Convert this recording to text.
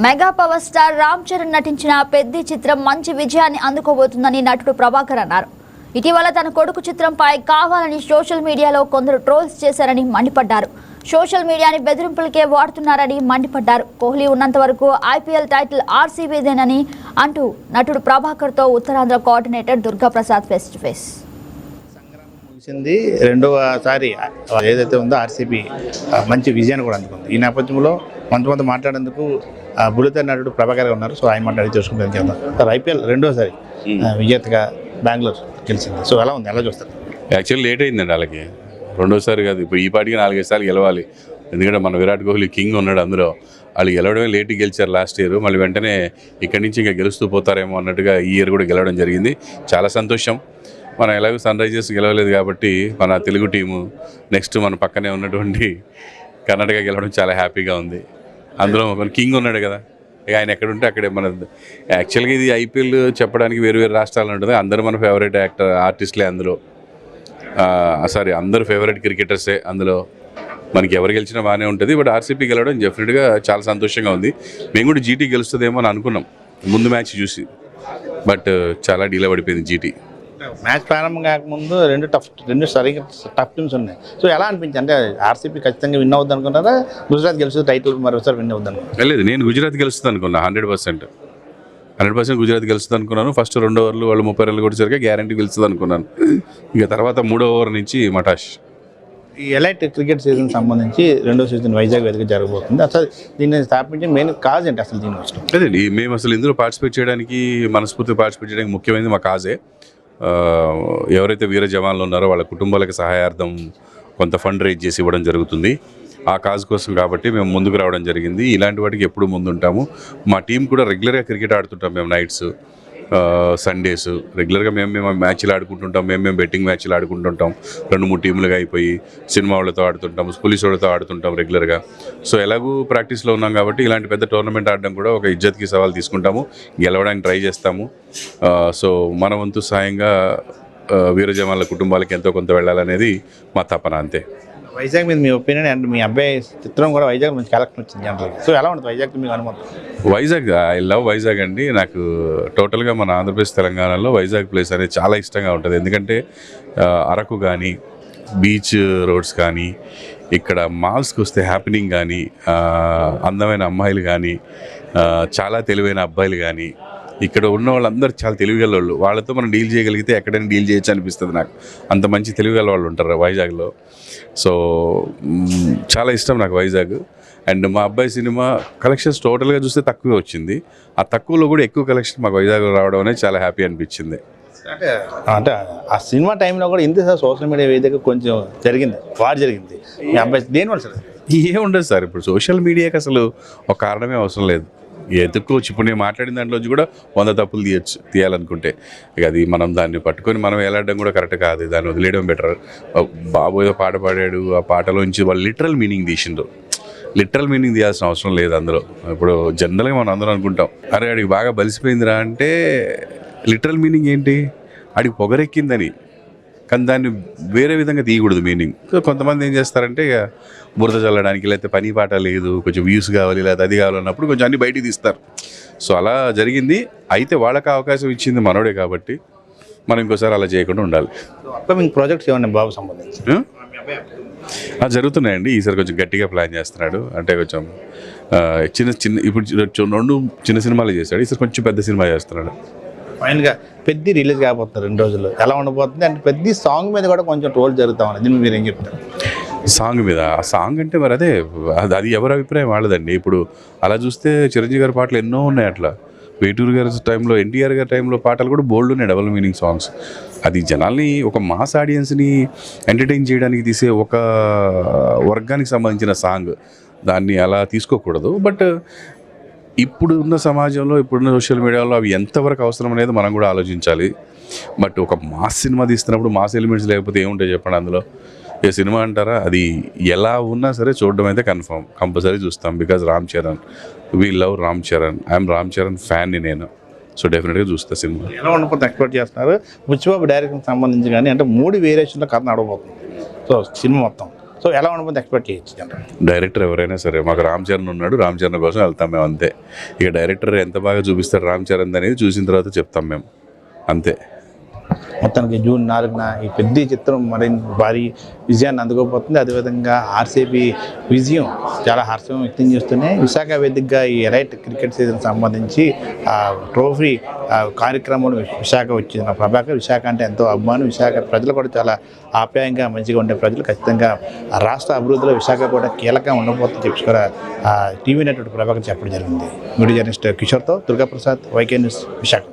Mega power star Ram Charan నటించిన పెద్ది చిత్రం మంచి విజయాన్ని అందుకోబోతుందని నటుడు ప్రభాకర్ అన్నారు. ఇటీవల తన కొడుకు చిత్రంపై కావాలని సోషల్ మీడియాలో కొందరు ట్రోల్స్ చేశారని మండిపడ్డారు. సోషల్ మీడియాని బెదిరింపులకే వాడుతున్నారని మండిపడ్డారు. కోహ్లీ ఉన్నంత వరకు ఐపీఎల్ టైటిల్ ఆర్సీబీదేనని అంటూ నటుడు ప్రభాకర్తో Uttarandhra coordinator Durgaprasad face to face. ముగిసింది రెండవసారి ఏదైతే ఉందో ఆర్సీబీ మంచి విజయాన్ని కూడా అందుకుంది. ఈ నేపథ్యంలో కొంతమంది మాట్లాడేందుకు బుల్లితెర నటుడు ప్రభాకర్ ఉన్నారు. సో ఆయన మాట్లాడి చూసుకుంటాం చేద్దాం. సార్, ఐపీఎల్ రెండోసారి విజేతగా బెంగళూరు గెలిచింది. సో ఎలా ఉంది, ఎలా చూస్తారు? యాక్చువల్లీ లేట్ అయిందండి వాళ్ళకి. రెండోసారి కాదు, ఇప్పుడు ఈ పాటికి 4-5 సార్లు గెలవాలి. ఎందుకంటే మన విరాట్ కోహ్లీ కింగ్ ఉన్నాడు అందులో. వాళ్ళు గెలవడమే లేట్గా గెలిచారు లాస్ట్ ఇయర్. మళ్ళీ వెంటనే ఇక్కడి నుంచి ఇంకా గెలుస్తూ పోతారేమో అన్నట్టుగా ఈ ఇయర్ కూడా గెలవడం జరిగింది. చాలా సంతోషం. మనం ఎలాగో సన్ రైజర్స్ గెలవలేదు కాబట్టి మన తెలుగు టీము నెక్స్ట్ మన పక్కనే ఉన్నటువంటి కర్ణాటక గెలవడం చాలా హ్యాపీగా ఉంది. అందులో మన కింగ్ ఉన్నాడు కదా, ఇక ఆయన ఎక్కడుంటే అక్కడే మన. యాక్చువల్గా ఇది ఐపీఎల్ చెప్పడానికి వేరు వేరు రాష్ట్రాలు ఉంటుంది. అందరూ మన ఫేవరెట్ ఆర్టిస్టులే అందులో. అందరూ ఫేవరెట్ క్రికెటర్సే అందులో. మనకి ఎవరు గెలిచినా బాగానే ఉంటుంది. బట్ ఆర్సీబీ గెలవడం డెఫినెట్గా చాలా సంతోషంగా ఉంది. మేము కూడా జీటీ గెలుస్తుందేమో అని అనుకున్నాం ముందు మ్యాచ్ చూసి. బట్ చాలా డీలే పడిపోయింది జీటీ. మ్యాచ్ ప్రారంభం కాకముందు రెండు సరిగ్గా టఫ్ టీమ్స్ ఉన్నాయి. సో ఎలా అనిపించింది? అంటే ఆర్సీబీ ఖచ్చితంగా విన్ అవుద్ది అనుకున్నారా? గుజరాత్ గెలుస్తుంది టైటిల్ మరోసారి విన్ అవుద్ది అనుకున్నా? లేదు, నేను గుజరాత్ గెలుస్తుంది అనుకున్నా. 100% గుజరాత్ గెలుస్తుంది అనుకున్నాను. ఫస్ట్ 2 ఓవర్లు వాళ్ళు 30 రన్లు కొట్టేసరికి గ్యారంటీ గెలుస్తుంది అనుకున్నాను. ఇక తర్వాత 3వ ఓవర్ నుంచి మటాష్. ఈ ఎలైట్ క్రికెట్ సీజన్ సంబంధించి రెండో సీజన్ వైజాగ్ వేదిక జరగబోతుంది. అసలు దీన్ని స్థాపించే మెయిన్ కాజ్ ఏంటి అసలు దీని అవసరం? లేదండి, మేము అసలు ఇందులో పార్టిసిపేట్ చేయడానికి ముఖ్యమైనది మా కాజే. ఎవరైతే వీర జవాన్లు ఉన్నారో వాళ్ళ కుటుంబాలకు సహాయార్థం కొంత ఫండ్ రేజ్ చేసి ఇవ్వడం జరుగుతుంది. ఆ కాజ్ కోసం కాబట్టి మేము ముందుకు రావడం జరిగింది. ఇలాంటి వాటికి ఎప్పుడు ముందుంటాము. మా టీం కూడా రెగ్యులర్గా క్రికెట్ ఆడుతుంటాం. మేము నైట్స్, సండేస్ రెగ్యులర్గా మేము మ్యాచ్లు ఆడుకుంటుంటాం. మేము బెట్టింగ్ మ్యాచ్లు ఆడుకుంటుంటాం. 2-3 టీములుగా అయిపోయి సినిమా వాళ్ళతో ఆడుతుంటాం, పోలీసు వాళ్ళతో ఆడుతుంటాం రెగ్యులర్గా. సో ఎలాగూ ప్రాక్టీస్లో ఉన్నాం కాబట్టి ఇలాంటి పెద్ద టోర్నమెంట్ ఆడడం కూడా ఒక ఇజ్జత్కి సవాల్ తీసుకుంటాము. గెలవడానికి ట్రై చేస్తాము. సో మన వంతు సాయంగా వీర జవాన్ల కుటుంబాలకు ఎంతో కొంత వెళ్ళాలనేది మా తపన, అంతే. వైజాగ్ మీద మీ ఒపీనియన్ అండ్ మీ అబ్బాయి చిత్రం కూడా వైజాగ్ మంచి కలెక్షన్ వచ్చింది జనరల్గా. సో ఎలా ఉంటుంది వైజాగ్ మీకు అనుమతి? వైజాగ్, ఐ లవ్ వైజాగ్ అండి. నాకు టోటల్గా మన ఆంధ్రప్రదేశ్ తెలంగాణలో వైజాగ్ ప్లేస్ అనేది చాలా ఇష్టంగా ఉంటుంది. ఎందుకంటే అరకు కానీ, బీచ్ రోడ్స్ కానీ, ఇక్కడ మాల్స్కి వస్తే హ్యాపెనింగ్ కానీ, అందమైన అమ్మాయిలు కానీ, చాలా తెలివైన అబ్బాయిలు కానీ, ఇక్కడ ఉన్న వాళ్ళందరూ చాలా తెలివిగల వాళ్ళు. వాళ్ళతో మనం డీల్ చేయగలిగితే ఎక్కడైనా డీల్ చేయొచ్చు అనిపిస్తుంది నాకు. అంత మంచి తెలివిగల వాళ్ళు ఉంటారు వైజాగ్లో. సో చాలా ఇష్టం నాకు వైజాగ్. అండ్ మా అబ్బాయి సినిమా కలెక్షన్స్ టోటల్గా చూస్తే తక్కువే వచ్చింది. ఆ తక్కువలో కూడా ఎక్కువ కలెక్షన్ మాకు వైజాగ్లో రావడం అనేది చాలా హ్యాపీ అనిపించింది. అంటే ఆ సినిమా టైంలో కూడా ఇంత సోషల్ మీడియా వేదిక కొంచెం జరిగింది. మీ అబ్బాయి దేనివల్ల సార్? ఏముండదు సార్, ఇప్పుడు సోషల్ మీడియాకి అసలు ఒక కారణమే అవసరం లేదు. ఎత్తుక్కోవచ్చు. ఇప్పుడు నేను మాట్లాడిన దాంట్లోంచి కూడా 100 తప్పులు తీయాలనుకుంటే ఇక అది మనం దాన్ని పట్టుకొని మనం వెళ్ళడం కూడా కరెక్ట్ కాదు. దాన్ని వదిలేయడం బెటర్. బాబు ఏదో పాట పాడాడు, ఆ పాటలోంచి వాళ్ళు లిటరల్ మీనింగ్ తీసిండ్రు. లిటరల్ మీనింగ్ తీయాల్సిన అవసరం లేదు అందులో. ఇప్పుడు జనరల్గా మనం అందరం అనుకుంటాం, అరే ఆడికి బాగా బలిసిపోయిందిరా అంటే లిటరల్ మీనింగ్ ఏంటి? ఆడికి పొగరెక్కిందని. కానీ దాన్ని వేరే విధంగా తీయకూడదు మీనింగ్. కొంతమంది ఏం చేస్తారంటే ఇక బురద చల్లడానికి, లేకపోతే పని పాట లేదు, కొంచెం వ్యూస్ కావాలి, లేకపోతే అది కావాలన్నప్పుడు కొంచెం అన్ని బయటికి తీస్తారు. సో అలా జరిగింది. అయితే వాళ్ళకి అవకాశం ఇచ్చింది మనోడే కాబట్టి మనం ఇంకోసారి అలా చేయకుండా ఉండాలి. అప్కమింగ్ ప్రాజెక్ట్స్ ఏమన్నా బాబు సంబంధించి జరుగుతున్నాయండి. ఈసారి కొంచెం గట్టిగా ప్లాన్ చేస్తున్నాడు. అంటే కొంచెం ఇప్పుడు 2 చిన్న సినిమాలు చేశాడు. ఈసారి కొంచెం పెద్ద సినిమా చేస్తున్నాడు. ఫైనల్గా పెద్ద రిలీజ్ కాబోతున్నారు 2 రోజుల్లో. ఎలా ఉండబోతుంది? అంటే పెద్ద సాంగ్ మీద కూడా కొంచెం ట్రోల్ జరుగుతా ఉంది. దీన్ని మీరు ఏం చెప్తారు? సాంగ్ మీద? ఆ సాంగ్ అంటే మరి అది ఎవరి అభిప్రాయం వాళ్ళదండి. ఇప్పుడు అలా చూస్తే చిరంజీవి గారి పాటలు ఎన్నో ఉన్నాయి. అట్లా వేటూరు గారి టైంలో, ఎన్టీఆర్ గారి టైంలో పాటలు కూడా బోల్డ్ ఉన్నాయి, డబుల్ మీనింగ్ సాంగ్స్. అది జనాల్ని, ఒక మాస్ ఆడియన్స్ని ఎంటర్టైన్ చేయడానికి తీసే ఒక వర్గానికి సంబంధించిన సాంగ్. దాన్ని అలా తీసుకోకూడదు. బట్ ఇప్పుడు ఉన్న సమాజంలో, ఇప్పుడున్న సోషల్ మీడియాలో అవి ఎంతవరకు అవసరం అనేది మనం కూడా ఆలోచించాలి. బట్ ఒక మాస్ సినిమా తీస్తున్నప్పుడు మాస్ ఎలిమెంట్స్ లేకపోతే ఏముంటాయి చెప్పండి అందులో? ఏ సినిమా అంటారా? అది ఎలా ఉన్నా సరే చూడడం అయితే కంపల్సరీ చూస్తాం. Because Ram Charan, we love Ram Charan. I'm Ram Charan ఫ్యాన్ని నేను. సో డెఫినెట్గా చూస్తా సినిమా. ఎలా ఉండకపోతే ఎక్స్పెక్ట్ చేస్తున్నారు? బుచ్చిబాబు డైరెక్షన్ సంబంధించి కానీ అంటే 3 వేరియేషన్లో కథ నడవబోతుంది. సో సినిమా మొత్తం సో ఎలా ఉండబోతుంది ఎక్స్పెక్ట్ చేయొచ్చు జనరల్. డైరెక్టర్ ఎవరైనా సరే, మాకు రామ్ చరణ్ ఉన్నాడు, రామ్ చరణ్ కోసం వెళ్తాం మేము అంతే. ఇక డైరెక్టర్ ఎంత బాగా చూపిస్తాడు రామ్ చరణ్ అనేది చూసిన తర్వాత చెప్తాం మేము అంతే. మొత్తానికి జూన్ 4న ఈ పెద్ద చిత్రం మరింత భారీ విజయాన్ని అందుకోబోతుంది. అదేవిధంగా ఆర్సీబీ విజయం చాలా హర్షం వ్యక్తం చేస్తూనే విశాఖ వేదికగా ఈ ఎలైట్ క్రికెట్ సీజన్ సంబంధించి ట్రోఫీ కార్యక్రమంలో విశాఖ వచ్చిన ప్రభాకర్. విశాఖ అంటే ఎంతో అభిమానం. విశాఖ ప్రజలు కూడా చాలా ఆప్యాయంగా మంచిగా ఉండే ప్రజలు. ఖచ్చితంగా రాష్ట్ర అభివృద్ధిలో విశాఖ కూడా కీలకంగా ఉండబోతుందని చెప్పి కూడా టీవీ నెట్వర్క్ ప్రభాకర్ చెప్పడం జరిగింది. మీడియా జర్నలిస్ట్ కిషోర్తో దుర్గాప్రసాద్, వైకే న్యూస్, విశాఖ.